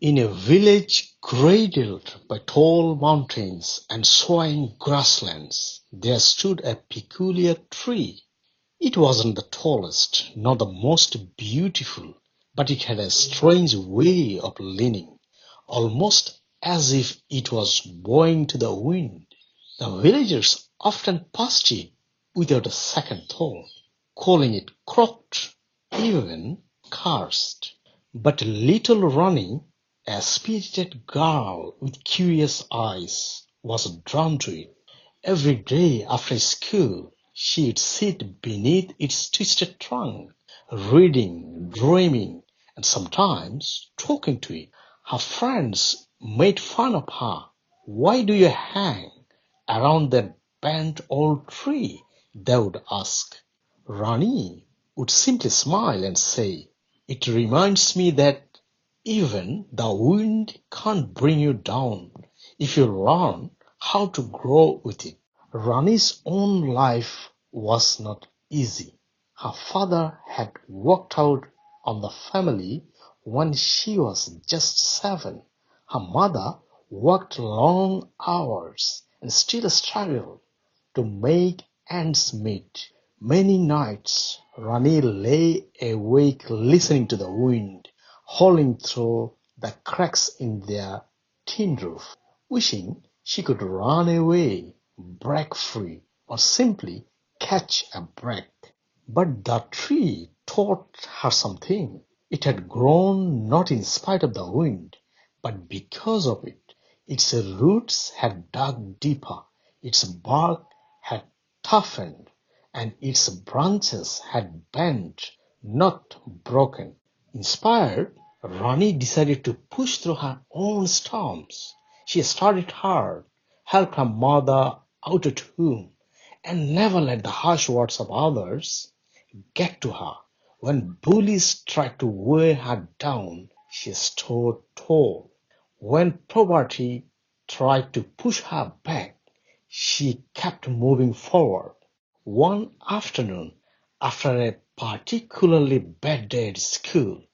In a village cradled by tall mountains and swaying grasslands, there stood a peculiar tree. It wasn't the tallest, nor the most beautiful, but it had a strange way of leaning, almost as if it was bowing to the wind. The villagers often passed it without a second thought, calling it crooked, even cursed. But little Rani, a spirited girl with curious eyes, was drawn to it. Every day after school, she'd sit beneath its twisted trunk, reading, dreaming, and sometimes talking to it. Her friends made fun of her. "Why do you hang around that bent old tree?" they would ask. Rani would simply smile and say, "It reminds me that even the wind can't bring you down if you learn how to grow with it." Rani's own life was not easy. Her father had walked out on the family when she was just 7. Her mother worked long hours and still struggled to make ends meet. Many nights Rani lay awake listening to the wind howling through the cracks in their tin roof, wishing she could run away, break free, or simply catch a breath. But the tree taught her something. It had grown not in spite of the wind, but because of it. Its roots had dug deeper, its bark had toughened, and its branches had bent, not broken. Inspired, Rani decided to push through her own storms. She studied hard, helped her mother out at home, and never let the harsh words of others get to her. When bullies tried to weigh her down, she stood tall. When poverty tried to push her back, she kept moving forward. One afternoon, after a particularly bad day at school,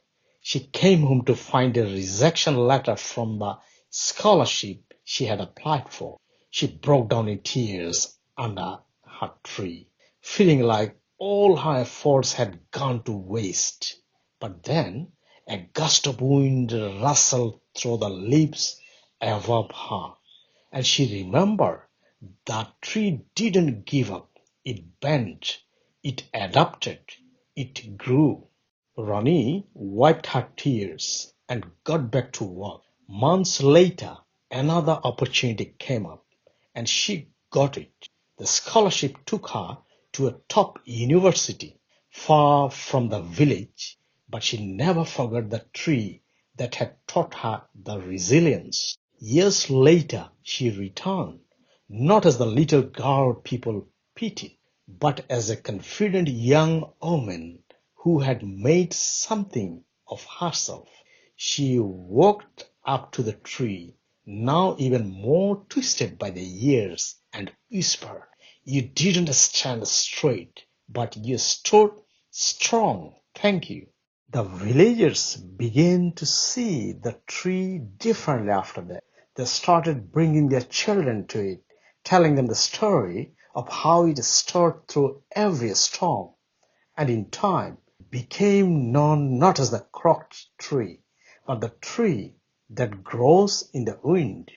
she came home to find a rejection letter from the scholarship she had applied for. She broke down in tears under her tree, feeling like all her efforts had gone to waste. But then a gust of wind rustled through the leaves above her, and she remembered that tree didn't give up. It bent, it adapted, it grew. Rani wiped her tears and got back to work. Months later, another opportunity came up, and she got it. The scholarship took her to a top university far from the village, but she never forgot the tree that had taught her the resilience. Years later, she returned, not as the little girl people pitied, but as a confident young woman who had made something of herself. She walked up to the tree, now even more twisted by the years, and whispered, "You didn't stand straight, but you stood strong. Thank you." The villagers began to see the tree differently after that. They started bringing their children to it, telling them the story of how it stood through every storm, and in time became known not as the crooked tree, but the tree that grows in the wind.